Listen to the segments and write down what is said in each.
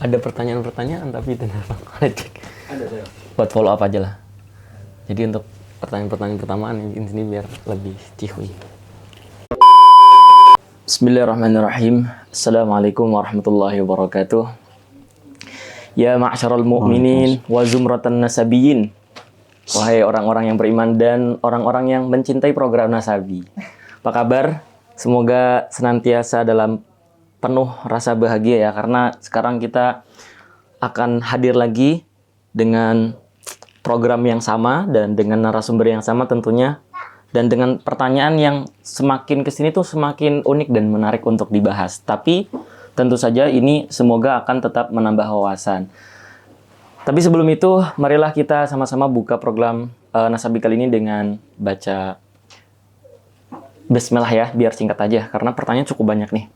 Ada pertanyaan-pertanyaan tapi itu Ada saya. buat follow up aja lah. Jadi untuk pertanyaan-pertanyaan pertamaan ini sini biar lebih cihuy. Bismillahirrahmanirrahim. Assalamualaikum warahmatullahi wabarakatuh. Ya ma'syaral mu'minin wa zumratan nasabiyyin. Wahai orang-orang yang beriman dan orang-orang yang mencintai program Nasabi. Apa kabar? Semoga senantiasa dalam penuh rasa bahagia ya, karena sekarang kita akan hadir lagi dengan program yang sama dan dengan narasumber yang sama tentunya, dan dengan pertanyaan yang semakin kesini tuh semakin unik dan menarik untuk dibahas. Tapi tentu saja ini semoga akan tetap menambah wawasan. Tapi sebelum itu, marilah kita sama-sama buka program Nasabi kali ini dengan baca Bismillah ya, biar singkat aja karena pertanyaan cukup banyak nih.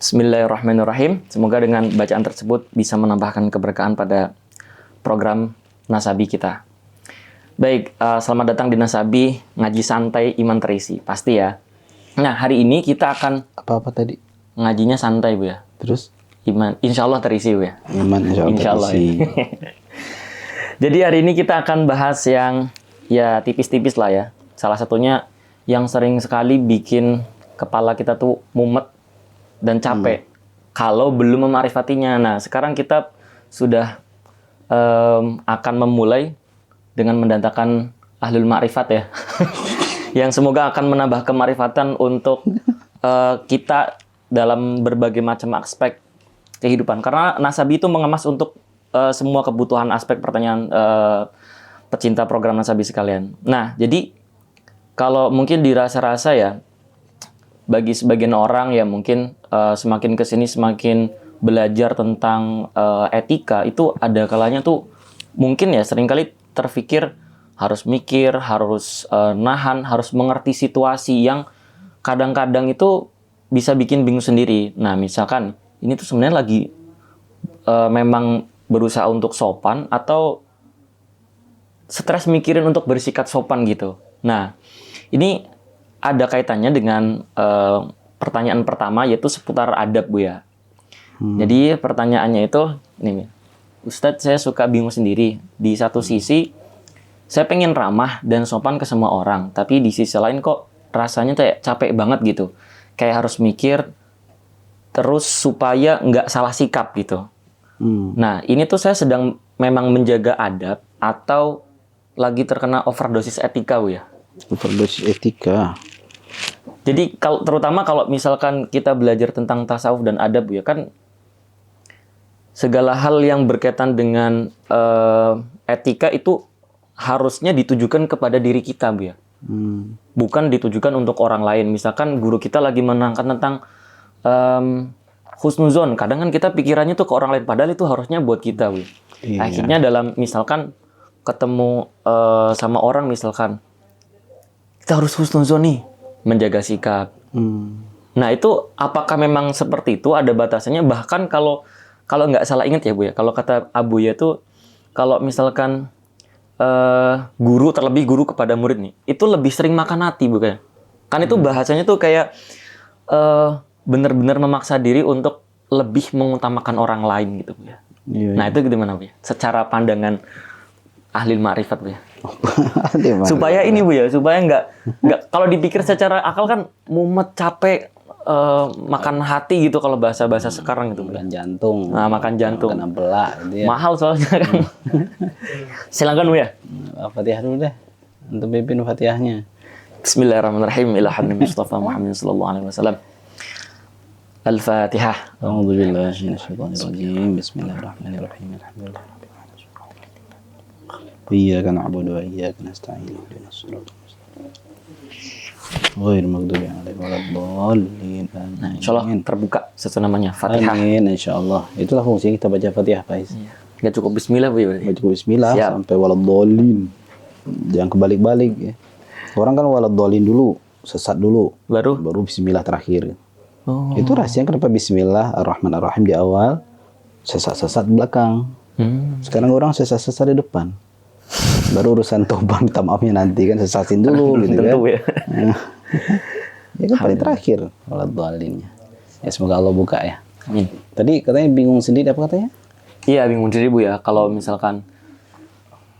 Bismillahirrahmanirrahim. Semoga dengan bacaan tersebut bisa menambahkan keberkahan pada program Nasabi kita. Baik, selamat datang di Nasabi, ngaji santai iman terisi. Pasti ya. Nah, hari ini kita akan... Apa tadi? Ngajinya santai, Bu ya. Terus? Iman, insya Allah terisi, Bu ya. Iman insya Allah terisi. Ya. Jadi hari ini kita akan bahas yang ya tipis-tipis lah ya. Salah satunya yang sering sekali bikin kepala kita tuh mumet dan capek kalau belum memarifatinya. Nah, sekarang kita sudah akan memulai dengan mendatangkan ahlul ma'rifat ya. Yang semoga akan menambah kemarifatan untuk kita dalam berbagai macam aspek kehidupan. Karena Nasabi itu mengemas untuk semua kebutuhan aspek pertanyaan pecinta program Nasabi sekalian. Nah, jadi kalau mungkin dirasa-rasa ya, bagi sebagian orang ya mungkin semakin kesini semakin belajar tentang etika itu ada kalanya tuh mungkin ya seringkali terpikir harus mikir, harus nahan, harus mengerti situasi yang kadang-kadang itu bisa bikin bingung sendiri. Nah misalkan ini tuh sebenarnya lagi memang berusaha untuk sopan atau stres mikirin untuk bersikap sopan gitu. Nah ini ada kaitannya dengan pertanyaan pertama yaitu seputar adab, Bu ya. Jadi pertanyaannya itu, nih, Ustadz saya suka bingung sendiri. Di satu sisi saya pengen ramah dan sopan ke semua orang, tapi di sisi lain kok rasanya kayak capek banget gitu. Kayak harus mikir terus supaya nggak salah sikap gitu. Nah ini tuh saya sedang memang menjaga adab atau lagi terkena overdosis etika, Bu ya. Overdosis etika. Jadi terutama kalau misalkan kita belajar tentang tasawuf dan adab, Bu ya, kan segala hal yang berkaitan dengan etika itu harusnya ditujukan kepada diri kita, Bu ya. Bukan ditujukan untuk orang lain. Misalkan guru kita lagi menerangkan tentang husnuzon. Kadang kan kita pikirannya tuh ke orang lain, padahal itu harusnya buat kita, Bu. Iya. Akhirnya dalam misalkan ketemu sama orang misalkan, kita harus husnuzon nih, menjaga sikap. Nah itu apakah memang seperti itu? Ada batasannya. Bahkan kalau nggak salah ingat ya, Bu ya, kalau kata Abu ya tuh kalau misalkan terlebih guru kepada murid nih, itu lebih sering makan hati, Bu kan? Kan itu bahasanya tuh kayak benar-benar memaksa diri untuk lebih mengutamakan orang lain gitu, Bu ya. Nah itu gimana, Bu ya? Secara pandangan ahli ma'rifat, Bu ya. Supaya ini, Bu ya, supaya nggak kalau dipikir secara akal kan mumet, capek, makan hati gitu kalau bahasa sekarang gitu. Makan jantung. Nah, makan jantung. Kena belak gitu ya. Mahal soalnya kan. Silakan, Bu ya. Fatihah dulu deh. Untuk pimpin Fatihahnya. Bismillahirrahmanirrahim. Ila hadratin Mustafa Muhammad sallallahu alaihi wasallam. Al-Fatihah. A'udzubillahi minasyaitonirrajim. Bismillahirrahmanirrahim. Alhamdulillah. Iyyaka na'budu wa iyyaka nasta'in. Ihdinas siratal mustaqim. Ghairil maghdubi 'alaihim waladdallin. Nah, insyaallah terbuka sesuai namanya Fatihah. Amin, insyaallah. Itulah fungsi kita baca Fatihah, Faiz. Iya. Enggak cukup bismillah, Bu ya. Baca bismillah. Siap. Sampai waladdallin. Jangan kebalik-balik ya. Orang kan waladdallin dulu, sesat dulu, baru bismillah terakhir. Itu rahasia kenapa bismillah ar-rahman ar-rahim di awal, sesat-sesat di belakang. Sekarang orang sesat-sesat di depan. Baru urusan tobat minta maafnya nanti kan, sesatin dulu gitu kan. Ya kan paling terakhir waladhdallinnya. Ya semoga Allah buka ya. Amin. Tadi katanya bingung sendiri apa katanya? Iya, bingung sendiri Bu ya. Kalau misalkan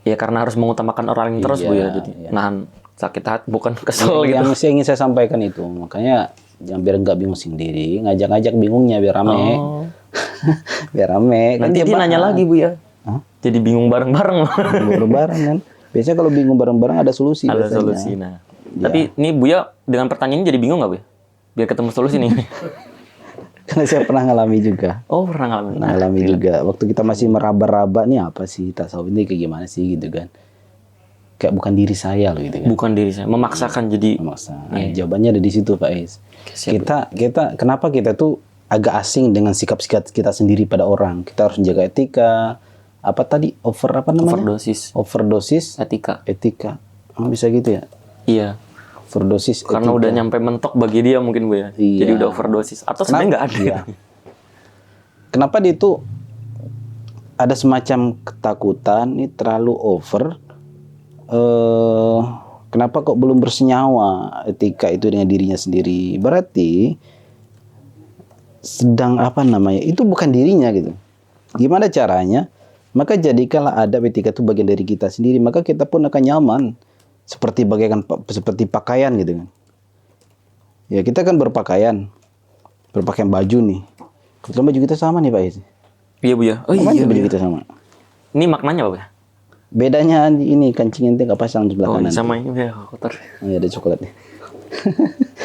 ya karena harus mengutamakan orang lain terus Bu ya. Jadi nahan sakit hati, bukan kesel gitu. Yang ingin saya sampaikan itu, makanya yang biar nggak bingung sendiri, ngajak-ngajak bingungnya biar rame. Oh. Biar rame. Nanti Kan dia nanya lagi Bu ya. Hah? Jadi bingung bareng-bareng. Bareng-bareng kan. Biasanya kalau bingung bareng-bareng ada solusi. Ada biasanya. solusi. Nah. Tapi ini Bu ya dengan pertanyaan ini jadi bingung nggak Bu ya? Biar ketemu solusi nih. Karena saya pernah ngalami juga. Oh, pernah ngalamin. Nah, Ngalami juga. Waktu kita masih meraba-raba nih apa sih tasawuf ini kayak gimana sih gitu kan. Kayak bukan diri saya loh gitu kan. bukan diri saya, memaksakan jadi Memaksa. Nah, jawabannya ada di situ Pak Is. Kita kenapa kita tuh agak asing dengan sikap-sikap kita sendiri pada orang. Kita harus menjaga etika. Apa tadi? Apa namanya? Overdosis. Etika. Oh, bisa gitu ya? Iya. Overdosis. Karena etika. udah nyampe mentok bagi dia mungkin Bu ya. Iya. Jadi udah overdosis. Atau sebenarnya nggak ada. Iya. Kenapa dia itu ada semacam ketakutan ini terlalu over? Kenapa kok belum bersenyawa etika itu dengan dirinya sendiri? Berarti sedang apa namanya? Itu bukan dirinya gitu. Gimana caranya? Maka jadikanlah adab etika itu bagian dari kita sendiri. Maka kita pun akan nyaman. Seperti pakaian gitu kan. Ya kita kan berpakaian baju nih. Kebetulan baju kita sama nih Pak Is. Iya Bu ya. Oh Makanya iya. baju iya. kita sama. Ini maknanya apa Bu ya? Bedanya ini kancing ente nggak pasang di sebelah Oh, kanan. sama ini ya kotor. Oh, iya, ada coklatnya.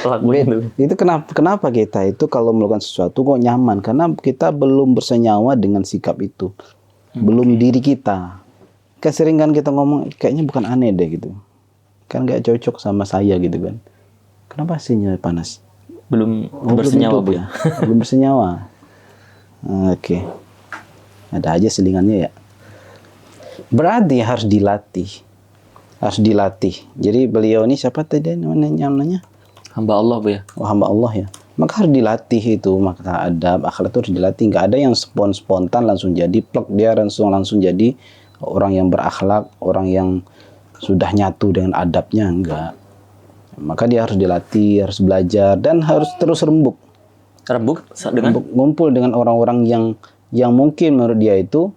Lakuin itu. Itu kenapa kita itu kalau melakukan sesuatu kok nyaman? Karena kita belum bersenyawa dengan sikap itu. Belum diri kita. Sering kan kita ngomong kayaknya bukan aneh deh gitu. Kan nggak cocok sama saya gitu kan. Kenapa hasilnya panas? Belum bersenyawa Bu ya. Belum bersenyawa. Oke. Ada aja selingannya ya. Berarti harus dilatih. Harus dilatih. Jadi beliau ini siapa tadi namanya? Hamba Allah Bu ya. Oh, hamba Allah ya. Maka harus dilatih itu. Maka adab, akhlak itu harus dilatih. Nggak ada yang spontan langsung jadi plek dia langsung jadi orang yang berakhlak, orang yang sudah nyatu dengan adabnya. Enggak. Maka dia harus dilatih, harus belajar dan harus terus rembuk. Ngumpul dengan orang-orang yang mungkin menurut dia itu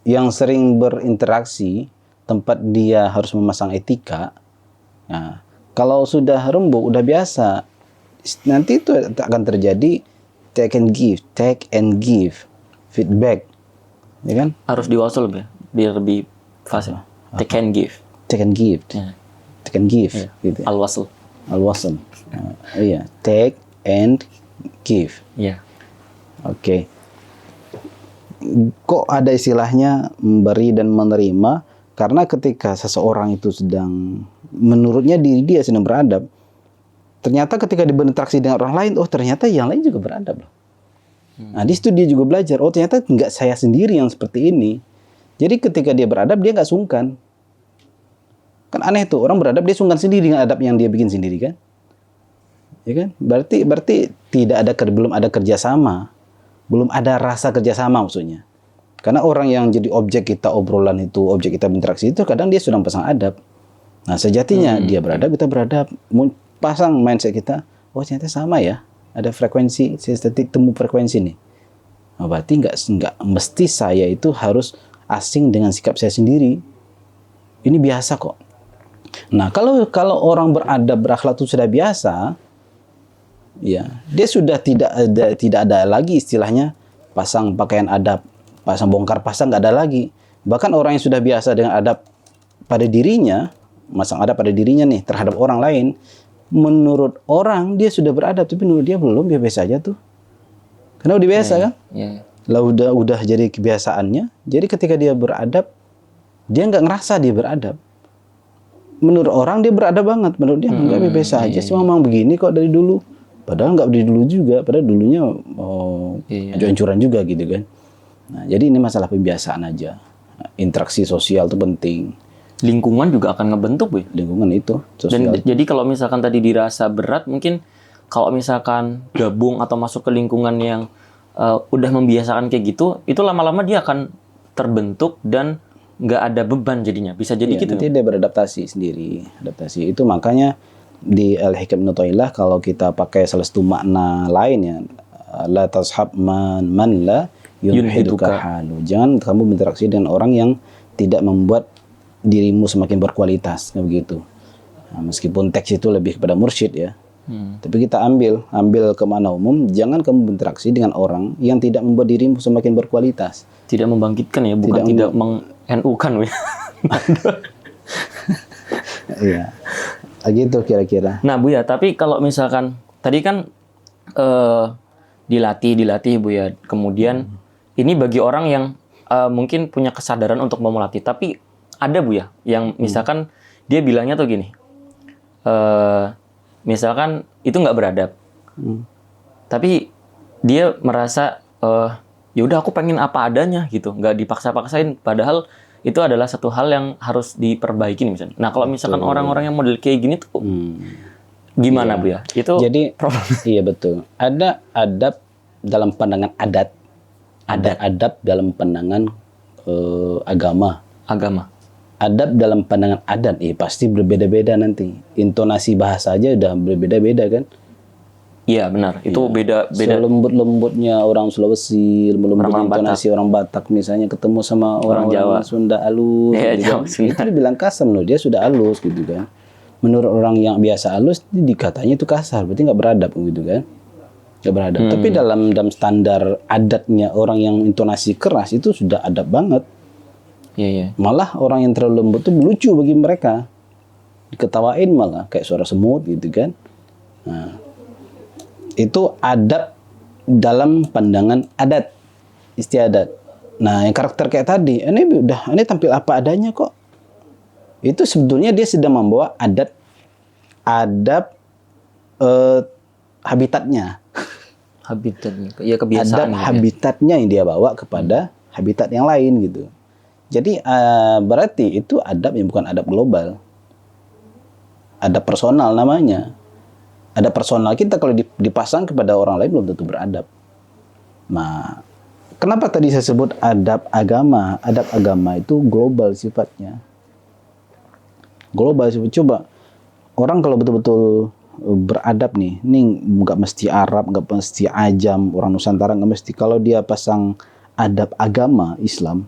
yang sering berinteraksi, tempat dia harus memasang etika. Nah, kalau sudah rembuk, udah biasa, nanti itu akan terjadi take and give feedback, ya kan? Harus diwasul Bu ya. Biar lebih fase. Take and give. Take and give, Ya. take and give, Iya. gitu. Al-wasl. Al-wasl. Iya, take and give. Iya. Oke. Kok ada istilahnya memberi dan menerima? Karena ketika seseorang itu sedang, menurutnya diri dia sedang beradab, ternyata ketika dia berinteraksi dengan orang lain, oh ternyata yang lain juga beradab loh. Nah di situ dia juga belajar, oh ternyata nggak saya sendiri yang seperti ini. Jadi ketika dia beradab, dia nggak sungkan. Kan aneh tuh, orang beradab dia sungkan sendiri dengan adab yang dia bikin sendiri kan. Ya kan? Berarti belum ada kerjasama. Belum ada rasa kerjasama maksudnya. Karena orang yang jadi objek kita obrolan itu, objek kita berinteraksi itu, kadang dia sudah pasang adab. Nah sejatinya dia beradab, kita beradab. Pasang mindset kita, oh ternyata sama ya. Ada frekuensi, titik temu frekuensi nih. Nah, berarti nggak mesti saya itu harus asing dengan sikap saya sendiri. Ini biasa kok. Nah kalau orang beradab, berakhlak itu sudah biasa, ya, dia sudah tidak ada lagi istilahnya pasang pakaian adab, pasang bongkar pasang nggak ada lagi. Bahkan orang yang sudah biasa dengan adab pada dirinya, masang adab pada dirinya nih terhadap orang lain, menurut orang dia sudah beradab, tapi menurut dia belum, dia biasa aja tuh. Karena udah biasa kan? Iya. Lah udah jadi kebiasaannya. Jadi ketika dia beradab, dia nggak ngerasa dia beradab. Menurut orang dia beradab banget, menurut dia nggak biasa aja. Cuma memang begini kok dari dulu. Padahal nggak dari dulu juga, padahal dulunya hancur-hancuran juga gitu kan. Nah, jadi ini masalah pembiasaan aja. Interaksi sosial itu penting. Lingkungan juga akan ngebentuk Bu. Lingkungan itu sosial. Dan jadi kalau misalkan tadi dirasa berat, mungkin kalau misalkan gabung atau masuk ke lingkungan yang udah membiasakan kayak gitu, itu lama-lama dia akan terbentuk dan nggak ada beban jadinya. Bisa jadi gitu. Nanti dia beradaptasi sendiri. Adaptasi itu makanya di Al-Hikam Ibnu Thailah kalau kita pakai salah satu makna lain ya, la tashab man la yunhiduka halu. Jangan kamu berinteraksi dengan orang yang tidak membuat dirimu semakin berkualitas, begitu. Nah, meskipun teks itu lebih kepada mursyid ya. Tapi kita ambil ke mana umum, jangan kamu berinteraksi dengan orang yang tidak membuat dirimu semakin berkualitas. Tidak membangkitkan ya, bukan tidak meng-NU-kan ya. Iya. Gitu kira-kira. Nah, Bu ya, tapi kalau misalkan tadi kan dilatih Bu ya. Kemudian ini bagi orang yang mungkin punya kesadaran untuk mau melatih, tapi ada Bu ya yang misalkan dia bilangnya tuh gini. Misalkan itu nggak beradab, tapi dia merasa ya udah aku pengen apa adanya gitu, nggak dipaksa-paksain. Padahal itu adalah satu hal yang harus diperbaiki misalnya. Nah kalau misalkan orang-orang yang model kayak gini tuh gimana Bu ya? Itu jadi iya betul. Ada adab dalam pandangan adat, ada adab dalam pandangan agama. Adab dalam pandangan adat, pasti berbeda-beda nanti. Intonasi bahasa aja udah berbeda-beda kan? Iya benar, itu beda-beda. Lembut-lembutnya orang Sulawesi, lembut intonasi orang Batak misalnya ketemu sama orang Jawa, Sunda halus, gitu kan? Itu dibilang kasar loh, dia sudah halus gitu kan. Menurut orang yang biasa halus, dikatanya itu kasar, berarti nggak beradab gitu kan? Nggak beradab. Tapi dalam standar adatnya orang yang intonasi keras itu sudah adab banget. Iya. Malah orang yang terlalu lembut itu lucu bagi mereka, diketawain malah kayak suara semut gitu kan. Nah, itu adab dalam pandangan adat, istiadat. Nah, yang karakter kayak tadi, ini tampil apa adanya kok. Itu sebetulnya dia sedang membawa adab habitatnya. Ya kebiasaan. Adab habitatnya yang dia bawa kepada habitat yang lain gitu. Jadi berarti itu adab yang bukan adab global. Adab personal namanya. Adab personal kita kalau dipasang kepada orang lain belum tentu beradab. Nah, kenapa tadi saya sebut adab agama? Adab agama itu global sifatnya. Global sifat. Coba orang kalau betul-betul beradab nih, ini nggak mesti Arab, nggak mesti Ajam, orang Nusantara nggak mesti. Kalau dia pasang adab agama Islam,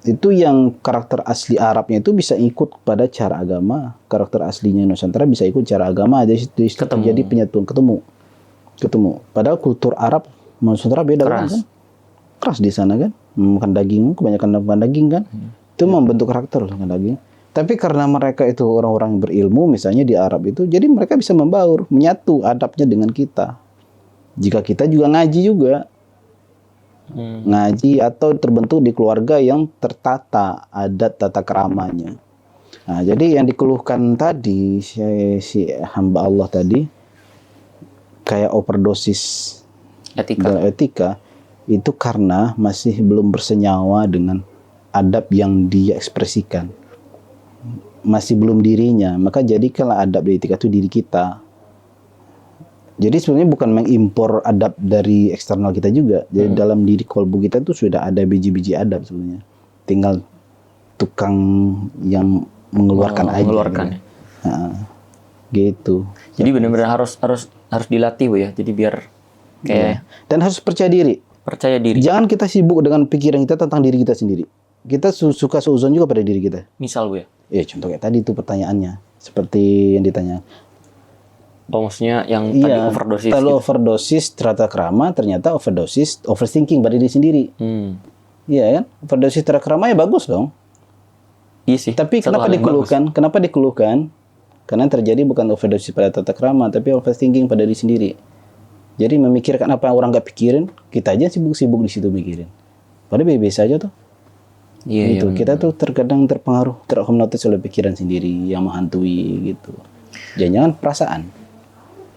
itu yang karakter asli Arabnya itu bisa ikut pada cara agama, karakter aslinya Nusantara bisa ikut cara agama, jadi terjadi penyatuan, ketemu. Padahal kultur Arab Nusantara beda kan? Keras di sana kan, makan daging, kebanyakan makan daging kan, itu membentuk karakter makan daging. Tapi karena mereka itu orang-orang berilmu, misalnya di Arab itu, jadi mereka bisa membaur, menyatu adabnya dengan kita. Jika kita juga ngaji juga. Ngaji atau terbentuk di keluarga yang tertata adat tata keramanya. Nah, jadi yang dikeluhkan tadi si hamba Allah tadi kayak overdosis etika itu karena masih belum bersenyawa dengan adab yang dia ekspresikan. Masih belum dirinya, maka jadikanlah adab di etika itu diri kita. Jadi sebenarnya bukan mengimpor adab dari eksternal kita juga. Jadi dalam diri kolbu kita itu sudah ada biji-biji adab sebenarnya. Tinggal tukang yang mengeluarkan aja. Mengeluarkan. Gitu. Nah, gitu. Jadi benar-benar harus dilatih Bu ya. Jadi biar kayak dan harus percaya diri. Percaya diri. Jangan kita sibuk dengan pikiran kita tentang diri kita sendiri. Kita suka seuzon juga pada diri kita. Misal Bu ya. Ya contoh kayak tadi itu pertanyaannya. Seperti yang ditanya. Maksudnya yang tadi overdosis. Kalau overdosis tata krama, ternyata overthinking pada diri sendiri. Iya kan? Overdosis tata krama ya bagus dong. Iya sih. Tapi kenapa dikeluhkan? Kenapa dikeluhkan? Karena terjadi bukan overdosis pada tata krama, tapi overthinking pada diri sendiri. Jadi memikirkan apa yang orang nggak pikirin, kita aja sibuk-sibuk di situ mikirin. Padahal biasa aja tuh. Iya. Gitu. Kita tuh terkadang terpengaruh, terhipnotis oleh pikiran sendiri yang menghantui gitu. Jangan perasaan.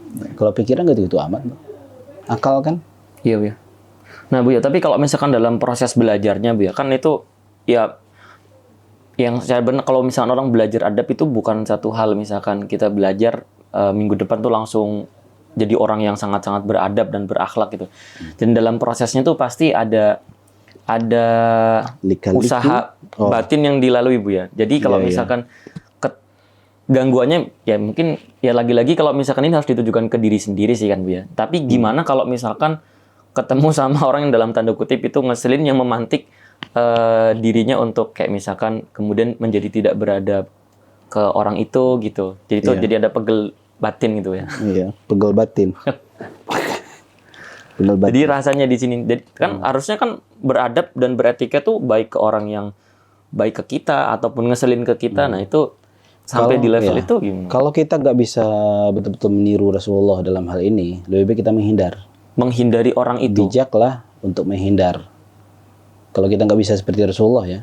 Kalau pikiran nggak gitu amat, akal kan? Iya Bu ya. Nah Bu ya, tapi kalau misalkan dalam proses belajarnya Bu ya, kan itu ya yang saya benar kalau misalkan orang belajar adab itu bukan satu hal. Misalkan kita belajar minggu depan tuh langsung jadi orang yang sangat-sangat beradab dan berakhlak gitu. Dan dalam prosesnya tuh pasti ada usaha batin yang dilalui Bu ya. Jadi kalau misalkan gangguannya ya mungkin ya lagi-lagi kalau misalkan ini harus ditujukan ke diri sendiri sih kan Bu ya. Tapi gimana kalau misalkan ketemu sama orang yang dalam tanda kutip itu ngeselin yang memantik dirinya untuk kayak misalkan kemudian menjadi tidak beradab ke orang itu gitu. Jadi itu jadi ada pegel batin gitu ya. Iya, pegel batin. Pegel batin. Jadi rasanya di sini kan harusnya kan beradab dan beretika tuh baik ke orang yang baik ke kita ataupun ngeselin ke kita. Nah, itu sampai di level itu gimana? Kalau kita nggak bisa betul-betul meniru Rasulullah dalam hal ini, lebih baik kita menghindar. Menghindari orang itu. Bijaklah untuk menghindar. Kalau kita nggak bisa seperti Rasulullah ya.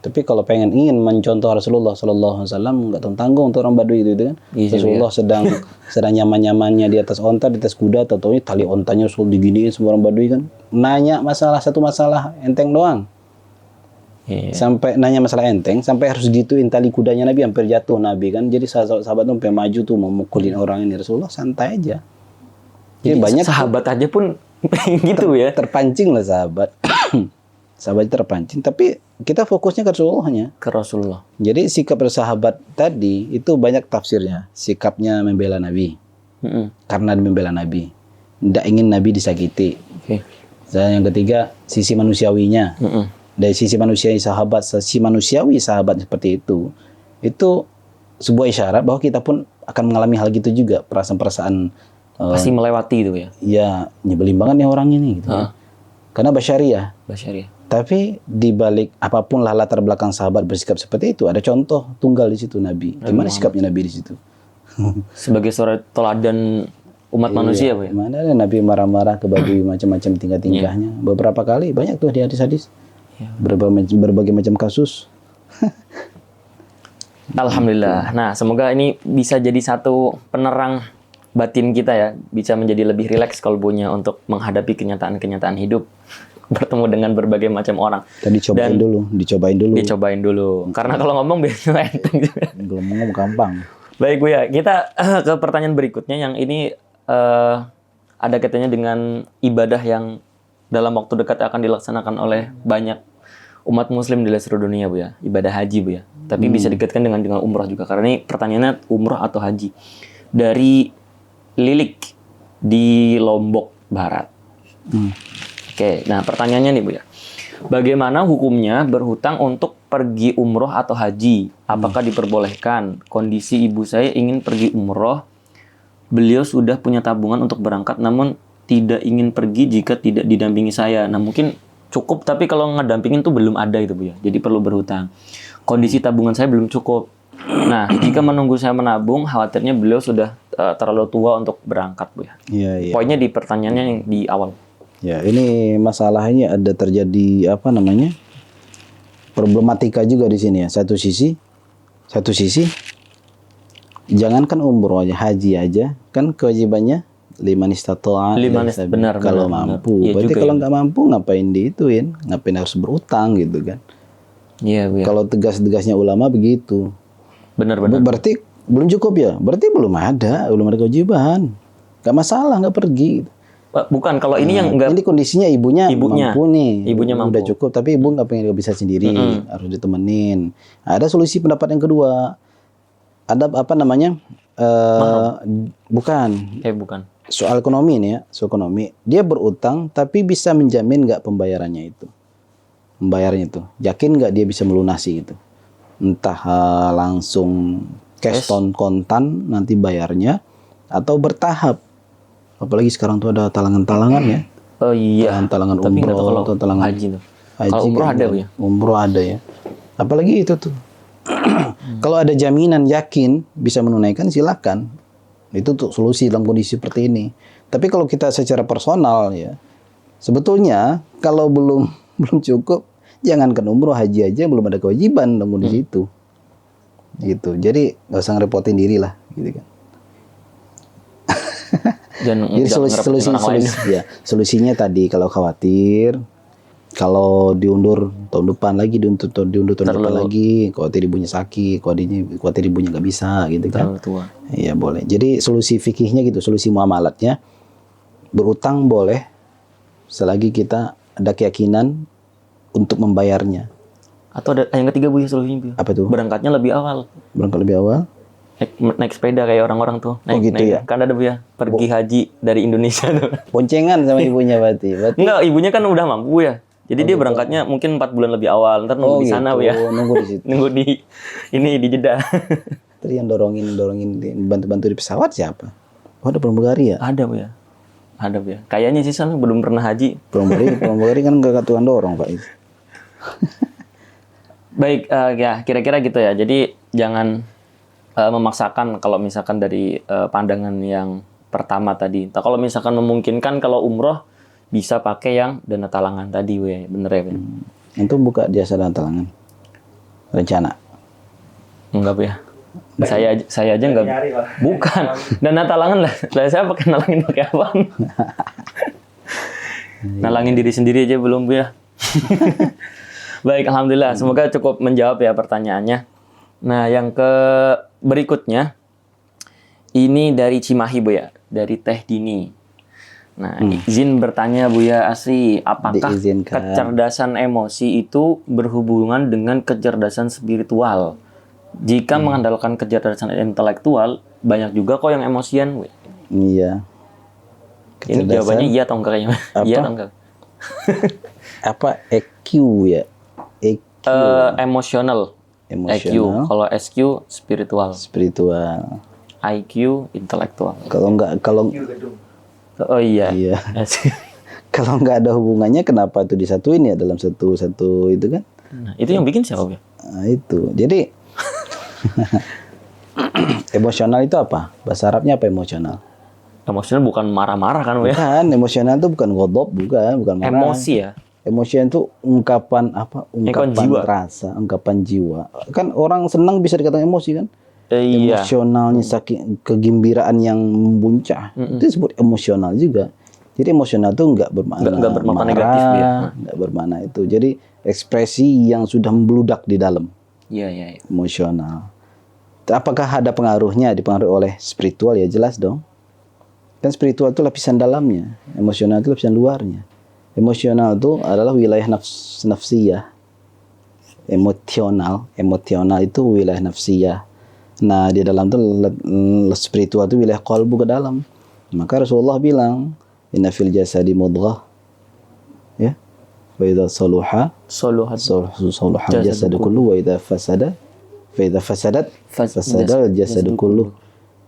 Tapi kalau ingin mencontoh Rasulullah Sallallahu Alaihi Wasallam, nggak tanggung untuk orang Badui itu kan. Rasulullah sedang nyaman-nyamannya di atas onta, di atas kuda, tentunya tali ontanya Rasul diginiin semua orang Badui kan. Nanya satu masalah enteng doang. Sampai nanya masalah enteng, sampai harus gituin tali kudanya Nabi, hampir jatuh Nabi kan. Jadi sahabat tuh sampai maju tuh memukulin orang ini. Rasulullah santai aja. Jadi banyak sahabat aja pun gitu ya. Terpancing lah sahabat. Sahabat terpancing, tapi kita fokusnya ke Rasulullahnya. Ke Rasulullah. Jadi sikap bersahabat tadi itu banyak tafsirnya. Sikapnya membela Nabi. Karena membela Nabi. Tidak ingin Nabi disakiti. Dan yang ketiga, sisi manusiawinya. Dari sisi manusiawi sahabat seperti itu sebuah isyarat bahwa kita pun akan mengalami hal gitu juga, perasaan pasti melewati itu ya. Ya, nyebelin banget nih orang ini gitu. Karena basyariah. Tapi di balik apapun lah latar belakang sahabat bersikap seperti itu, ada contoh tunggal di situ Nabi. Gimana sikapnya Nabi di situ? Sebagai seorang teladan umat manusia, Bu ya. Mana ada Nabi marah-marah ke Badui macam-macam tingkah-tingkahnya. Beberapa kali banyak tuh di hadis-hadis. Berbagai macam kasus. Alhamdulillah. Nah, semoga ini bisa jadi satu penerang batin kita ya, bisa menjadi lebih rileks kalbunya untuk menghadapi kenyataan-kenyataan hidup, bertemu dengan berbagai macam orang. Dan dicobain dulu. Karena kalau ngomong biasanya enteng juga. Kalau ngomong gampang. Baik Bu ya, kita ke pertanyaan berikutnya yang ini ada kaitannya dengan ibadah yang dalam waktu dekat akan dilaksanakan oleh banyak umat muslim di seluruh dunia Bu ya, ibadah haji Bu ya. Tapi bisa dikaitkan dengan umrah juga, karena ini pertanyaannya umrah atau haji. Dari Lilik di Lombok Barat. Oke, nah pertanyaannya nih Bu ya. Bagaimana hukumnya berhutang untuk pergi umroh atau haji? Apakah diperbolehkan? Kondisi ibu saya ingin pergi umroh. Beliau sudah punya tabungan untuk berangkat, namun tidak ingin pergi jika tidak didampingi saya. Nah mungkin cukup, tapi kalau ngedampingin tuh belum ada itu Bu ya. Jadi perlu berhutang. Kondisi tabungan saya belum cukup. Nah, jika menunggu saya menabung, khawatirnya beliau sudah terlalu tua untuk berangkat Bu ya. Iya. Poinnya di pertanyaannya yang di awal. Ya, ini masalahnya ada terjadi problematika juga di sini ya. Satu sisi jangankan umroh aja, haji aja kan kewajibannya liman istata'a, benar, kalau mampu. Iya, berarti kalau nggak mampu ngapain diituin? Ngapain harus berutang gitu kan? Iya, Bu ya. Kalau tegas-tegasnya ulama begitu. Benar. Berarti belum cukup ya? Berarti belum ada kewajiban. Gak masalah, nggak pergi. Bukan, kalau ini yang enggak. Ini kondisinya ibunya mampu nih. Ibunya mampu. Udah cukup, tapi ibu nggak bisa sendiri, harus ditemenin. Ada solusi pendapat yang kedua. Ada bukan. Bukan. Soal ekonomi nih ya, soal ekonomi. Dia berutang, tapi bisa menjamin nggak pembayarannya itu? Membayarnya itu, yakin nggak dia bisa melunasi itu? Entah langsung cash kontan nanti bayarnya, atau bertahap. Apalagi sekarang tuh ada talangan-talangan ya. Oh iya. Talangan umroh atau talangan haji tuh. Kalau umroh ada Bu ya. Umroh ada ya. Apalagi itu tuh. Kalau ada jaminan yakin bisa menunaikan, silakan. Itu tuh solusi dalam kondisi seperti ini. Tapi kalau kita secara personal ya, sebetulnya kalau belum cukup, jangankan umroh, haji aja belum ada kewajiban dalam kondisi itu. Gitu. Jadi nggak usah ngerepotin diri lah, gitu kan. Jadi solusinya tadi kalau khawatir, kalau diundur tahun depan lagi, diundur tahun depan lagi, khawatir ibunya sakit, khawatir ibunya nggak bisa, gitu kan? Iya boleh. Jadi solusi fikihnya gitu, solusi muamalatnya berutang boleh, selagi kita ada keyakinan untuk membayarnya. Atau ada yang ketiga Bu ya solusinya Bu. Apa tuh? Berangkatnya lebih awal. Berangkat lebih awal? naik sepeda kayak orang-orang tuh. Naik, gitu ya? Kan ada Bu ya, pergi haji dari Indonesia tuh. Boncengan sama ibunya berarti. Enggak, ibunya kan udah mampu ya. Jadi dia berangkatnya mungkin 4 bulan lebih awal. Ntar nunggu di sana Bu ya. Nunggu di situ. Nunggu di di Jeddah. Tadi yang dorongin bantu-bantu di pesawat siapa? Oh, ada pramugari ya? Ada Bu ya. Ada Bu ya. Kayaknya sih sana belum pernah haji. Pramugari kan enggak tukang dorong, Pak. Baik, ya kira-kira gitu ya. Jadi jangan memaksakan kalau misalkan dari pandangan yang pertama tadi. Kalau misalkan memungkinkan kalau umroh bisa pakai yang dana talangan tadi, we. Bener ya, Ben? Itu buka jasa dana talangan. Rencana. Enggak, Bu ya. Saya aja enggak. Bukan. Dana talangan lah. Saya pakai nalangin pakai apa? Nalangin diri sendiri aja belum, Bu ya. Baik, alhamdulillah. Semoga cukup menjawab ya pertanyaannya. Nah, yang berikutnya ini dari Cimahi, Bu ya, dari Teh Dini. Nah, izin bertanya Buya Asri, apakah kecerdasan emosi itu berhubungan dengan kecerdasan spiritual? Jika mengandalkan kecerdasan intelektual, banyak juga kok yang emosian, Bu. Iya. Ini jawabannya iya atau enggak kayaknya? Iya atau enggak? Apa EQ ya? EQ. Emosional. EQ. Kalau SQ spiritual. IQ intelektual. Kalau oh iya. Kalau nggak ada hubungannya, kenapa itu disatuin ya dalam satu itu kan? Nah, itu yang bikin siapa ya? Nah, itu. Jadi emosional itu apa? Bahasa Arabnya apa emosional? Emosional bukan marah-marah kan, Bu ya? Bukan, emosional itu bukan godob, bukan marah. Emosi ya. Emosi itu ungkapan apa? Ungkapan jiwa. Rasa, ungkapan jiwa. Kan orang senang bisa dikatakan emosi kan? Iya. Emosionalnya saking kegembiraan yang membuncah. Itu disebut emosional juga. Jadi emosional itu enggak bermakna marah, negatif ya. Enggak bermakna itu. Jadi ekspresi yang sudah membludak di dalam. Iya. Emosional. Apakah ada pengaruhnya? Dipengaruhi oleh spiritual ya jelas dong. Kan spiritual itu lapisan dalamnya, emosional itu lapisan luarnya. Emosional itu adalah wilayah nafsiyah. Emosional itu wilayah nafsiyah. Nah, di dalam itu spiritual itu wilayah qalbu ke dalam. Maka Rasulullah bilang, "Inna fil jasadi mudghah." Ya. Wa idza saluha jasadu kullu wa idza fasadat fasada jasadu kullu.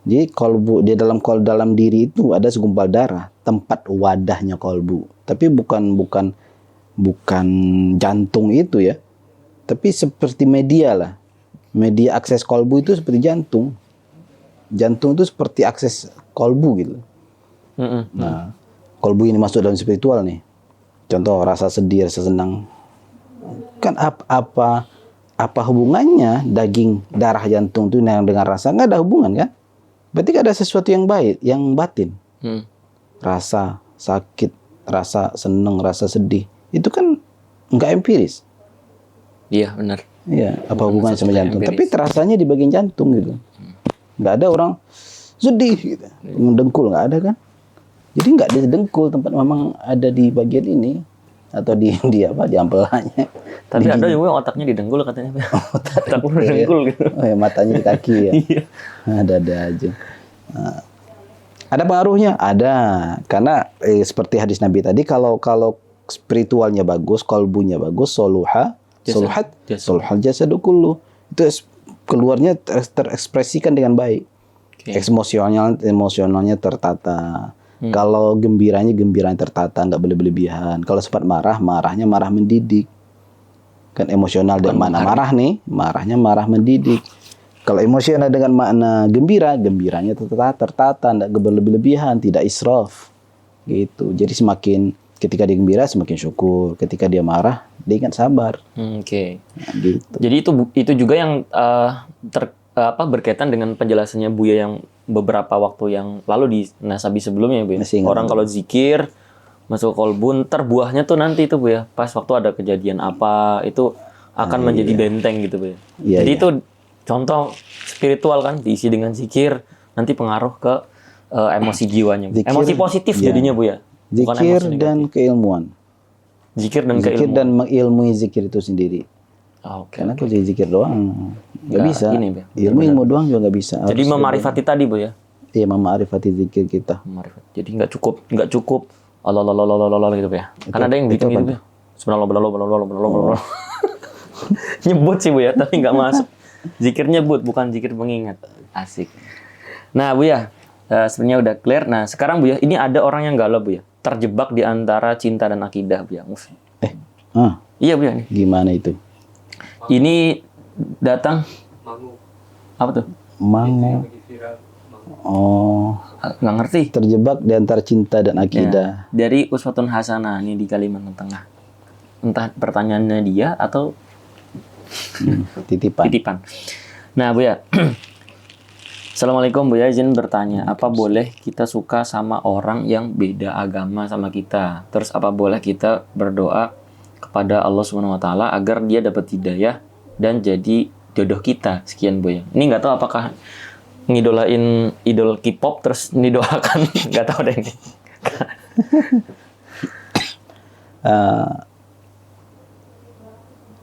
Jadi kalbu di dalam diri itu ada segumpal darah, tempat wadahnya kalbu. Tapi bukan jantung itu ya. Tapi seperti media lah. Media akses kalbu itu seperti jantung. Jantung itu seperti akses kalbu gitu. Nah, kalbu ini masuk dalam spiritual nih. Contoh rasa sedih, rasa senang. Kan apa hubungannya daging darah jantung itu dengan rasa? Nggak ada hubungan kan? Berarti ada sesuatu yang baik, yang batin. Rasa sakit, rasa senang, rasa sedih. Itu kan nggak empiris. Iya, benar. Iya, apa hubungannya sama jantung? Empiris. Tapi terasanya di bagian jantung gitu. Nggak ada orang sedih gitu. Mendengkul, nggak ada kan? Jadi nggak di dengkul, tempat memang ada di bagian ini. Atau di ampelanya. Tapi ada juga otaknya didengkul katanya. Otaknya didengkul gitu. Oh ya, matanya di kaki ya. Iya. Ada aja. Nah, ada pengaruhnya? Ada. Karena seperti hadis Nabi tadi, kalau spiritualnya bagus, kalbunya bagus, soluhal jasadu kullu. Itu keluarnya terekspresikan dengan baik. Okay. Emosionalnya tertata. Kalau gembiranya tertata, nggak berlebihan. Kalau sempat marahnya marah mendidik. Kan emosional dengan makna marah nih, marahnya marah mendidik. Kalau emosional dengan makna gembiranya tertata, nggak berlebihan, tidak israf. Gitu. Jadi ketika dia gembira semakin syukur, ketika dia marah dia ingat sabar. Oke. Nah, gitu. Jadi itu juga yang berkaitan dengan penjelasannya Buya yang beberapa waktu yang lalu di Nasabi sebelumnya, Bu. Orang kalau zikir masuk kolbun, terbuahnya tuh nanti itu, Bu ya. Pas waktu ada kejadian apa, itu akan menjadi benteng gitu, Bu ya. Jadi itu contoh spiritual kan, diisi dengan zikir, nanti pengaruh ke emosi jiwanya. Emosi positif jadinya, Bu ya. Bukan zikir dan keilmuan. Zikir dan mengilmui zikir itu sendiri. Oke. Karena kalau jadi zikir doang nggak bisa. Ini, Bu. Ilmu bilang juga nggak bisa. Jadi memarifati tadi, Bu ya. Iya, memarifati zikir kita. Jadi nggak cukup Allah gitu, Bu ya. Karena ada yang bikin gitu, Bu. Subhanallah. Nyebut sih, Bu ya, tapi nggak masuk. Zikir nyebut, bukan zikir mengingat. Asik. Nah, Bu ya, sebenarnya udah clear. Nah, sekarang Bu ya, ini ada orang yang galau, Bu ya. Terjebak di antara cinta dan akidah, Bu ya. Iya, Bu ya. Gimana itu? Ini datang apa tuh? Mango. Oh, nggak ngerti. Terjebak di antara cinta dan akidah. Ya, dari Uswatun Hasanah ini di Kalimantan Tengah. Entah pertanyaannya dia atau titipan. Nah, Bu ya. Assalamualaikum, Bu ya. Izin bertanya, apa boleh kita suka sama orang yang beda agama sama kita? Terus apa boleh kita berdoa kepada Allah Subhanahu wa taala agar dia dapat hidayah dan jadi jodoh kita? Sekian, Bu ya. Ini nggak tahu apakah ngidolain idol K-pop terus didoakan, nggak tahu deh.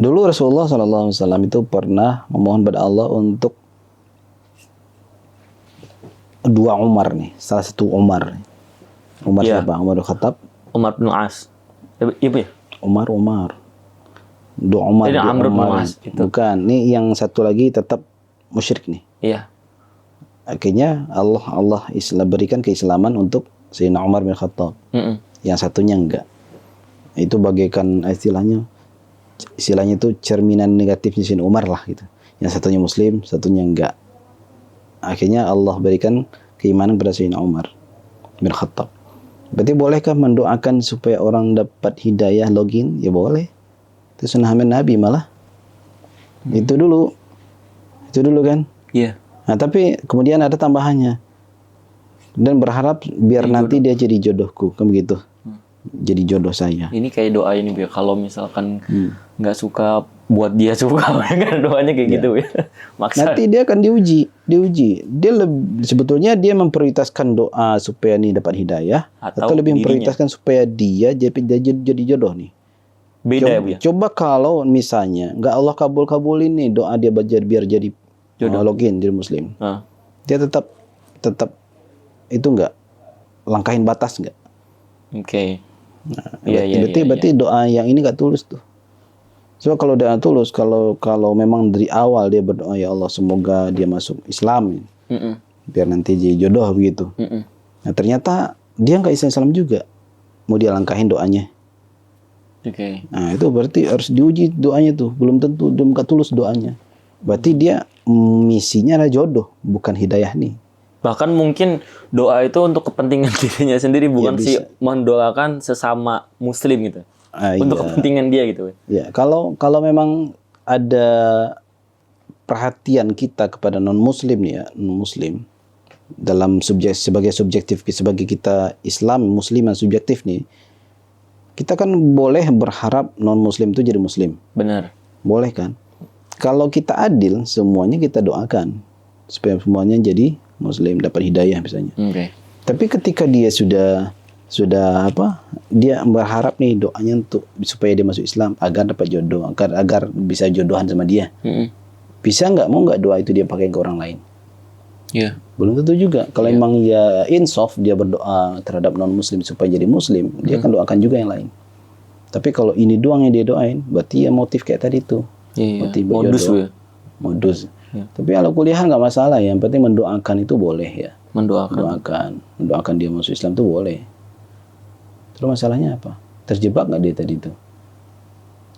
Dulu Rasulullah SAW itu pernah memohon pada Allah untuk dua Umar nih, salah satu Umar. Umar siapa? Umar bin Khattab. Umar bin As. Iya, Bu ya? Umar. Dua Umar. Ini Amr bin As. Bukan, ini yang satu lagi tetap musyrik nih. Iya. Akhirnya Allah berikan keislaman untuk Sayyidina Umar bin Khattab. Yang satunya enggak. Itu bagaikan istilahnya itu cerminan negatifnya Sayyidina Umar lah gitu. Yang satunya Muslim, satunya enggak. Akhirnya Allah berikan keimanan pada Sayyidina Umar bin Khattab. Berarti bolehkah mendoakan supaya orang dapat hidayah login? Ya boleh. Itu sunnah Nabi malah. Itu dulu kan? Iya. Nah, tapi kemudian ada tambahannya. Dan berharap biar nanti dia jadi jodohku, kan begitu. Jadi jodoh saya. Ini kayak doa ini, Bu. Kalau misalkan nggak suka, buat dia suka. Doanya kayak gitu, ya. Maksa. Nanti dia akan diuji. Dia sebetulnya dia memprioritaskan doa supaya nih dapat hidayah, atau lebih memprioritaskan supaya dia jadi jodoh nih. Beda, Bu ya. Coba kalau misalnya nggak Allah kabulin nih doa dia biar jadi jodoh, login jadi Muslim. Dia tetap itu nggak langkahin batas nggak? Oke. Nah, berarti doa yang ini nggak tulus tuh. So kalau doa tulus, kalau memang dari awal dia berdoa, ya Allah semoga dia masuk Islam, biar nanti jadi jodoh begitu. Nah ternyata dia nggak Islam juga, mau dia langkahin doanya. Oke. Nah itu berarti harus diuji doanya tuh, belum nggak tulus doanya. Berarti dia misinya adalah jodoh, bukan hidayah nih. Bahkan mungkin doa itu untuk kepentingan dirinya sendiri, bukan mendoakan sesama Muslim gitu. Untuk kepentingan dia gitu. Ya, kalau memang ada perhatian kita kepada non-Muslim nih ya, non-Muslim dalam sebagai subjektif, sebagai kita Islam Muslim yang subjektif nih, kita kan boleh berharap non-Muslim itu jadi Muslim. Benar. Boleh kan? Kalau kita adil, semuanya kita doakan supaya semuanya jadi Muslim, dapat hidayah misalnya. Tapi ketika dia sudah dia berharap nih doanya untuk supaya dia masuk Islam agar dapat jodoh, agar bisa jodohan sama dia. Bisa nggak, mau nggak doa itu dia pakai ke orang lain? Iya. Belum tentu juga. Kalau emang ya insaf dia berdoa terhadap non Muslim supaya jadi Muslim, dia akan doakan juga yang lain. Tapi kalau ini doang yang dia doain, berarti ya motif kayak tadi tuh. Motif modus ya. Modus. Tapi kalau kuliah nggak masalah, yang penting mendoakan itu boleh ya. Mendoakan dia masuk Islam itu boleh. Terus masalahnya apa? Terjebak nggak dia tadi itu?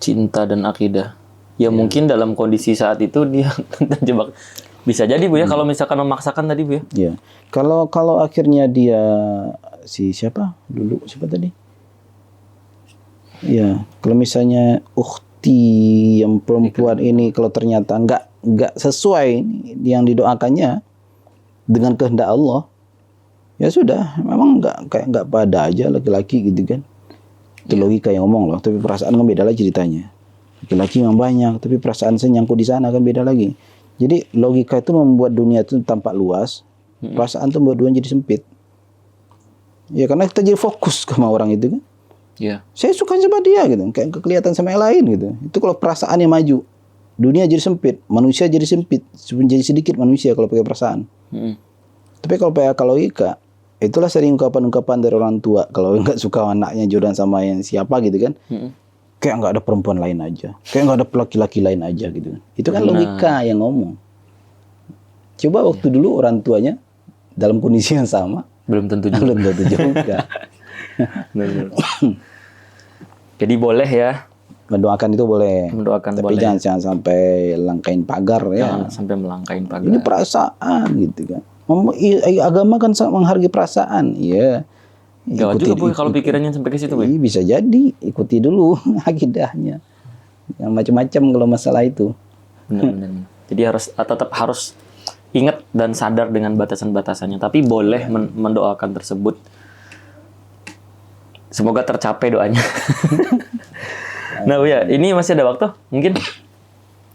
Cinta dan akidah. Ya mungkin dalam kondisi saat itu dia terjebak. Bisa jadi, Bu ya, kalau misalkan memaksakan tadi, Bu ya. Iya. Kalau akhirnya dia siapa tadi? Ya, kalau misalnya ukhti yang perempuan ini kalau ternyata nggak sesuai yang didoakannya dengan kehendak Allah, ya sudah, memang nggak pada aja laki-laki gitu kan. Itu logika yang ngomong loh, tapi perasaan kan beda lagi ceritanya. Laki-laki memang banyak, tapi perasaan saya nyangkut di sana kan beda lagi. Jadi logika itu membuat dunia itu tampak luas, perasaan itu membuat dunia jadi sempit. Ya karena kita jadi fokus sama orang itu kan. Iya. Saya suka sama dia gitu, kayak kelihatan sama yang lain gitu. Itu kalau perasaannya maju. dunia jadi sempit, manusia jadi sempit, jadi sedikit manusia kalau pakai perasaan. Tapi kalau pakai logika, itulah sering ungkapan-ungkapan dari orang tua kalau nggak suka anaknya jodohan sama yang siapa gitu kan. Kayak nggak ada perempuan lain aja, kayak nggak ada laki-laki lain aja gitu. Itu kan logika yang ngomong. Coba waktu dulu orang tuanya dalam kondisi yang sama, belum tentu juga. belum tentu juga. Jadi boleh ya. Mendoakan itu boleh. Mendoakan tapi boleh. jangan sampai langkain pagar ya. Jangan sampai melangkain pagar. Ini perasaan gitu kan. Agama kan sangat menghargai perasaan. Iya. Gak juga Boy kalau pikirannya sampai ke situ Boy. Bisa jadi, ikuti dulu akidahnya. Yang macam-macam kalau masalah itu. Benar. Jadi tetap harus ingat dan sadar dengan batasan-batasannya. Tapi boleh mendoakan tersebut. Semoga tercapai doanya. Nah Buya, ini masih ada waktu mungkin?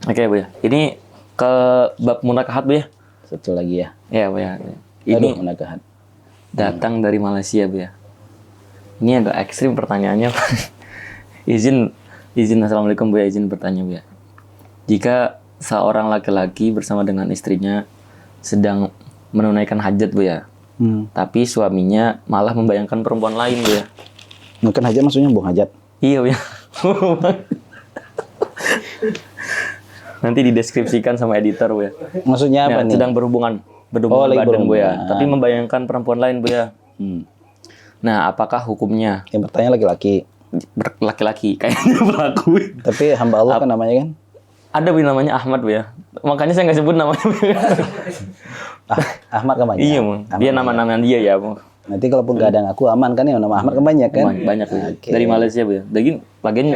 Oke Buya, ini ke bab munakahat Buya. Satu lagi ya. Ya Buya. Ini munakahat. Datang dari Malaysia Buya. Ini agak ekstrim pertanyaannya. izin Assalamualaikum Buya, izin bertanya Buya. Jika seorang laki-laki bersama dengan istrinya sedang menunaikan hajat Buya, tapi suaminya malah membayangkan perempuan lain Buya. Menunaikan hajat maksudnya buang hajat? Iya Buya. Nanti dideskripsikan sama editor Buya. Maksudnya apa nih? Sedang berhubungan badan Buya, tapi membayangkan perempuan lain Buya. Nah, apakah hukumnya? Yang bertanya laki-laki. Laki-laki kayaknya pelaku. Tapi hamba Allah kan namanya kan? Ada Buya namanya Ahmad Buya. Makanya saya nggak sebut namanya. Ahmad kan banyak. Iya Bang. Dia nama-nama dia ya Bang. Nanti kalaupun nggak ada aku aman kan ya, nama Ahmad kan banyak kan? Banyak Buya. Okay. Dari Malaysia Buya. Lagian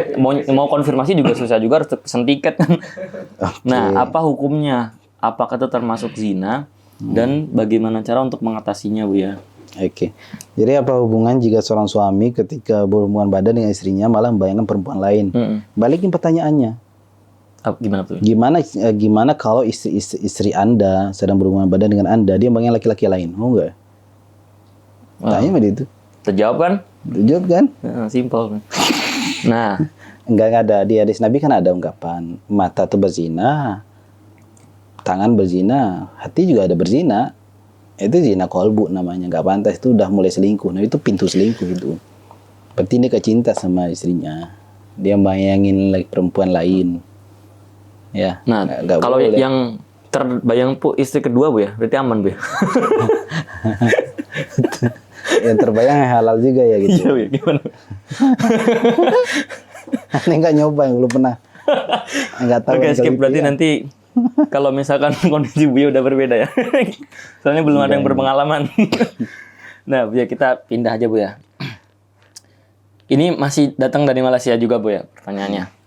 mau konfirmasi juga susah juga, harus pesen tiket kan. Okay. Nah, apa hukumnya? Apakah itu termasuk zina? Dan bagaimana cara untuk mengatasinya Buya? Oke. Jadi apa hubungan jika seorang suami ketika berhubungan badan dengan istrinya malah membayangkan perempuan lain? Balikin pertanyaannya. Gimana tuh? Gimana kalau istri Anda sedang berhubungan badan dengan Anda, dia membayangkan laki-laki lain? Oh enggak? Tanya sama dia itu. Terjawab kan? Terjawab kan? Simpel. Nah, enggak ada. Di hadis Nabi kan ada ungkapan mata itu berzina, tangan berzina, hati juga ada berzina. Itu zina kolbu namanya, nggak pantas, itu udah mulai selingkuh. Nah itu pintu selingkuh itu. Berarti dia kecinta sama istrinya, dia bayangin perempuan lain. Ya. Nah, kalau yang terbayang istri kedua Bu ya, berarti aman Bu ya. Yang terbayang halal juga ya gitu. Iya Bu, gimana? Ini nggak nyoba, yang belum pernah. Nggak tahu. Oke, skip berarti ya. Nanti kalau misalkan kondisi Buya udah berbeda ya. Soalnya belum ada yang berpengalaman. Nah, Buya kita pindah aja Bu ya. Ini masih datang dari Malaysia juga Bu ya pertanyaannya.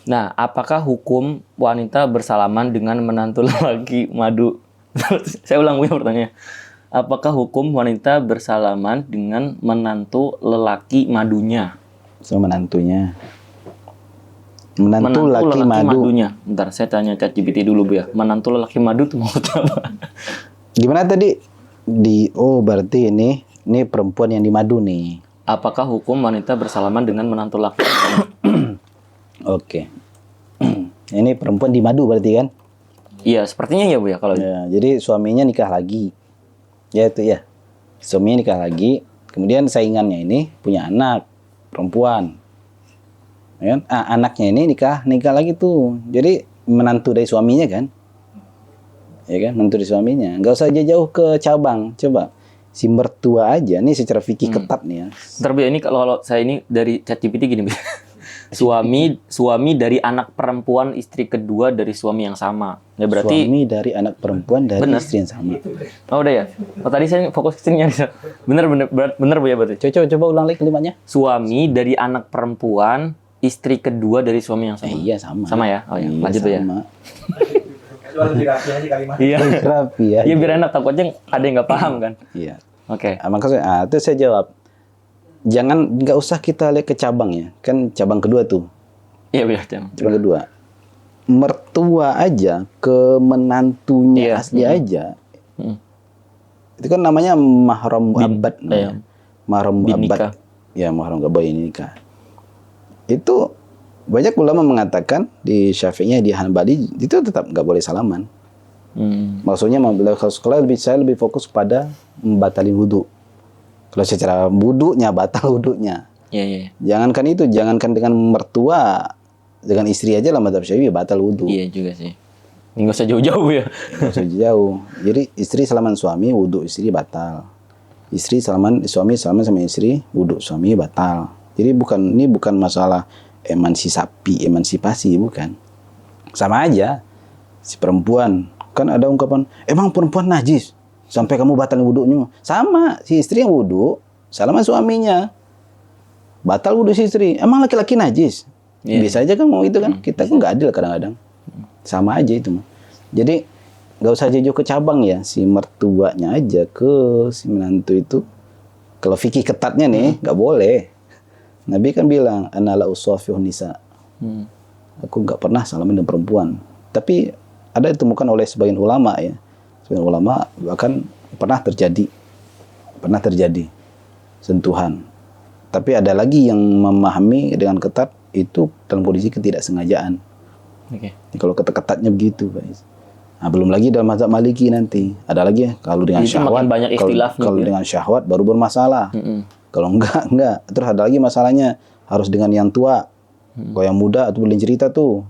Nah, apakah hukum wanita bersalaman dengan menantu lelaki madu? Saya ulang Bu ya pertanyaannya. Apakah hukum wanita bersalaman dengan menantu lelaki madunya? Menantunya. Menantu laki madunya. Bentar, saya tanya ChatGPT dulu Bu ya. Menantu lelaki madu itu maksudnya apa? Gimana tadi? Berarti ini perempuan yang dimadu nih. Apakah hukum wanita bersalaman dengan menantu laki? Oke. Ini perempuan dimadu berarti kan? Iya, sepertinya ya Bu ya kalau. Ya, jadi suaminya nikah lagi. Ya itu ya. Suaminya nikah lagi, kemudian saingannya ini punya anak perempuan. Ya, anaknya ini nikah lagi tuh. Jadi menantu dari suaminya kan? Ya kan, menantu dari suaminya. Enggak usah jauh ke cabang. Coba si mertua aja nih secara fikih ketat nih ya. Bentar Bu, ini kalau saya ini dari ChatGPT gini Bu. Suami dari anak perempuan istri kedua dari suami yang sama. Ya berarti suami dari anak perempuan dari istri yang sama. Oh udah ya. Oh tadi saya fokus ke sini. Bener Bu ya berarti. Coba ulang lagi kalimatnya. Suami dari anak perempuan istri kedua dari suami yang sama. Iya sama. Sama ya. Oh ya. Lanjut Bu ya. Iya. Rapi ya. Iya biar enak, takutnya ada yang nggak paham kan. Iya. Oke. Maksudnya, itu saya jawab. Nggak usah kita lihat ke cabang ya, kan cabang kedua tuh. Iya Bu ya. Cabang kedua. Mertua aja ke menantunya asli aja. Itu kan namanya mahram abad namanya. Mahram abad. Ya mahram abad ini nikah. Itu banyak ulama mengatakan di Syafi'iyah, di Hanbali itu tetap nggak boleh salaman. Maksudnya kalau saya lebih fokus pada membatalin wudhu. Kalau secara wudhunya batal wudhunya. Iya. Jangankan itu, jangankan dengan mertua, dengan istri aja lah mazhab Syafi'i batal wudhu. Iya juga sih. Ini nggak usah jauh-jauh ya. Nggak usah jauh. Jadi istri salaman suami, wudhu istri batal. Suami salaman sama istri, wudhu suami batal. Jadi ini bukan masalah emansipasi bukan. Sama aja si perempuan kan ada ungkapan emang perempuan najis sampai kamu batalin wudhunya. Sama si istri yang wudhu salaman suaminya batal wudhu si istri. Emang laki-laki najis? Bisa aja kan mau itu kan. Kita kan nggak adil kadang-kadang. Sama aja itu mah. Jadi nggak usah jauh ke cabang ya, si mertuanya aja ke si menantu itu. Kalau fikih ketatnya nih nggak boleh. Nabi kan bilang ana la usafihu nisa. Aku nggak pernah salaman dengan perempuan. Tapi ada ditemukan oleh sebagian ulama ya. Sebagian ulama bahkan pernah terjadi sentuhan. Tapi ada lagi yang memahami dengan ketat itu dalam kondisi ketidaksengajaan. Kalau ketat-ketatnya begitu, guys. Nah, belum lagi dalam mazhab Maliki nanti. Ada lagi ya, kalau dengan syahwat, kalau dengan syahwat baru bermasalah. Kalau enggak. Terus ada lagi masalahnya harus dengan yang tua. Kalau yang muda itu belum cerita tuh.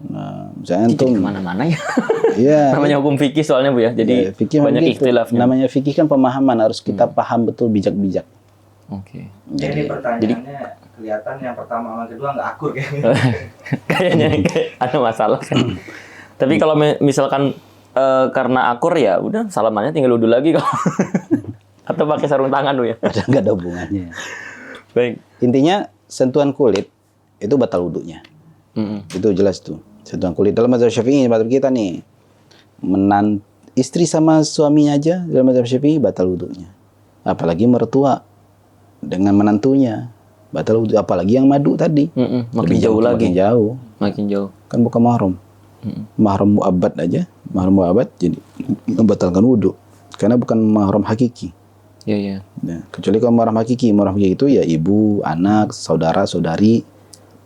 Nah, misalnya tuh kemana-mana ya. Iya. Namanya hukum fikih soalnya Bu ya. Jadi banyak ikhtilafnya. Namanya fikih kan pemahaman, harus kita paham betul bijak-bijak. Oke. Jadi pertanyaannya kelihatan yang pertama sama kedua nggak akur kayaknya. Kayaknya ada masalah kan. Tapi kalau misalkan karena akur ya udah salamannya tinggal wudhu lagi kok. Atau pakai sarung tangan Bu ya. Nggak ada hubungannya. Baik. Intinya sentuhan kulit itu batal wudhunya. Itu jelas tuh. Sentuhan kulit dalam mazhab Syafi'i, mazhab kita nih. Istri sama suaminya aja dalam mazhab Syafi'i batal wudhunya. Apalagi mertua dengan menantunya batal wudhu. Apalagi yang madu tadi. Makin jauh lagi. Makin jauh. Kan bukan mahram. Mahram mu'abbad aja. Mahram mu'abbad jadi membatalkan wudhu. Karena bukan mahram hakiki. Iya. Nah, kecuali kalau mahram hakiki itu ya ibu, anak, saudara, saudari.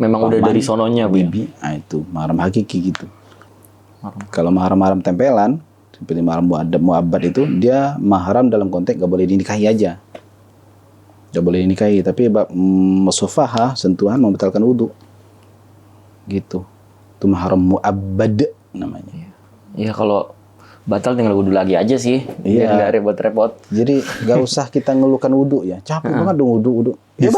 Memang udah dari sononya, Bu. Bibi. Nah, itu mahram hakiki gitu. Kalau mahram tempelan, seperti mahram mu'abbad itu, dia mahram dalam konteks gak boleh dinikahi aja. Gak boleh dinikahi, tapi musafahah, sentuhan membatalkan wudhu. Gitu. Itu mahram mu'abbad namanya. Iya, kalau batal tinggal wudhu lagi aja sih. Iya. Biar nggak repot-repot. Jadi gak usah kita ngeluhkan wudhu ya. Capek banget dong wudhu. Ya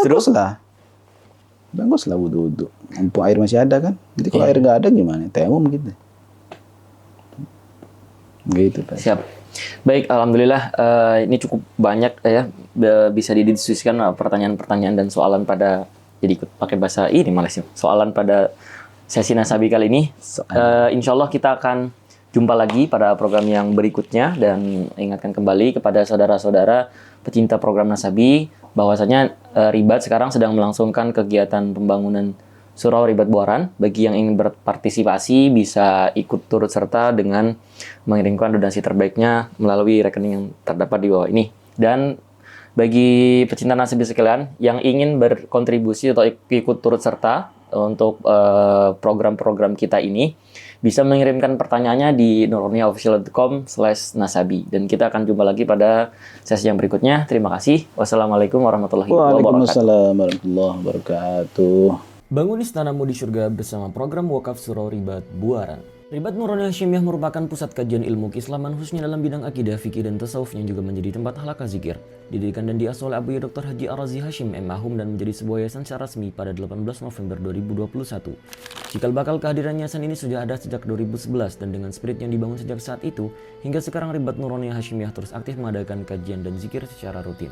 baguslah wudhu. Mumpung air masih ada kan. Jadi kalau air nggak ada gimana? Tayamum gitu. Gitu Pak. Siap. Baik, alhamdulillah ini cukup banyak ya bisa didiskusikan pertanyaan-pertanyaan dan soalan pada jadi ikut pakai bahasa ini malah sih. Soalan pada sesi Nasabi kali ini. Insya Allah kita akan jumpa lagi pada program yang berikutnya dan ingatkan kembali kepada saudara-saudara pecinta program Nasabi bahwasanya Ribat sekarang sedang melangsungkan kegiatan pembangunan Surau Ribat Buaran. Bagi yang ingin berpartisipasi bisa ikut turut serta dengan mengirimkan donasi terbaiknya melalui rekening yang terdapat di bawah ini. Dan bagi pecinta Nasabi sekalian yang ingin berkontribusi atau ikut turut serta untuk program-program kita ini, bisa mengirimkan pertanyaannya di nuroniaofficial.com/nasabi. Dan kita akan jumpa lagi pada sesi yang berikutnya. Terima kasih. Wassalamualaikum warahmatullahi wabarakatuh. Waalaikumsalam warahmatullahi wabarakatuh. Bangun istanamu di surga bersama program Wakaf Surau Ribat Buaran. Ribat Nurani Hasyimiyah merupakan pusat kajian ilmu keislaman khususnya dalam bidang akidah, fikih, dan tasawuf yang juga menjadi tempat halaqah zikir. Didirikan dan diasuh oleh Abu Dr. Haji Ar-Razi Hashim M.Mahum dan menjadi sebuah yayasan secara resmi pada 18 November 2021. Cikal bakal kehadiran yayasan ini sudah ada sejak 2011 dan dengan spirit yang dibangun sejak saat itu, hingga sekarang Ribat Nurani Hasyimiyah terus aktif mengadakan kajian dan zikir secara rutin.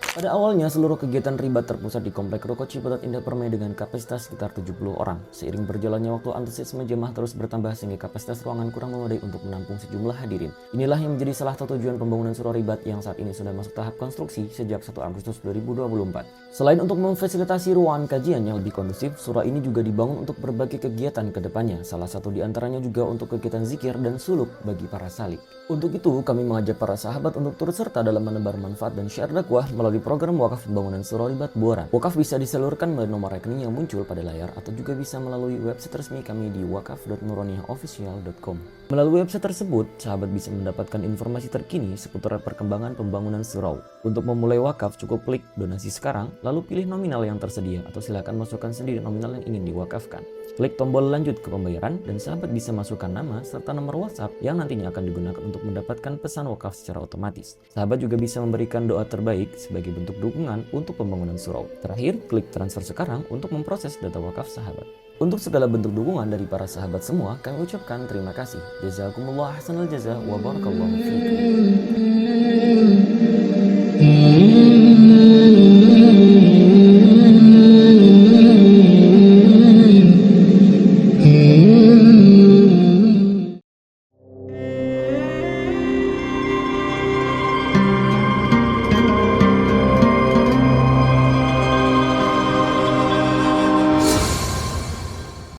Pada awalnya, seluruh kegiatan Ribat terpusat di Komplek Ruko Ciputat Indah Permai dengan kapasitas sekitar 70 orang. Seiring berjalannya waktu, antusiasme jemaah terus bertambah sehingga kapasitas ruangan kurang memadai untuk menampung sejumlah hadirin. Inilah yang menjadi salah satu tujuan pembangunan Surau Ribat yang saat ini sudah masuk tahap konstruksi sejak 1 Agustus 2024. Selain untuk memfasilitasi ruangan kajian yang lebih kondusif, surau ini juga dibangun untuk berbagai kegiatan ke depannya. Salah satu di antaranya juga untuk kegiatan zikir dan suluk bagi para salik. Untuk itu, kami mengajak para sahabat untuk turut serta dalam menebar manfaat dan syiar dakwah melalui dari program wakaf pembangunan surau di Batu Wakaf bisa disalurkan melalui nomor rekening yang muncul pada layar atau juga bisa melalui website resmi kami di wakaf.nuroniyahofficial.com. Melalui website tersebut, sahabat bisa mendapatkan informasi terkini seputar perkembangan pembangunan surau. Untuk memulai wakaf, cukup klik donasi sekarang, lalu pilih nominal yang tersedia atau silakan masukkan sendiri nominal yang ingin diwakafkan. Klik tombol lanjut ke pembayaran dan sahabat bisa masukkan nama serta nomor WhatsApp yang nantinya akan digunakan untuk mendapatkan pesan wakaf secara otomatis. Sahabat juga bisa memberikan doa terbaik sebagai bentuk dukungan untuk pembangunan surau. Terakhir, klik transfer sekarang untuk memproses data wakaf sahabat. Untuk segala bentuk dukungan dari para sahabat semua, kami ucapkan terima kasih. Jazakumullah ahsanal jazaa wa barakallahu fiikum.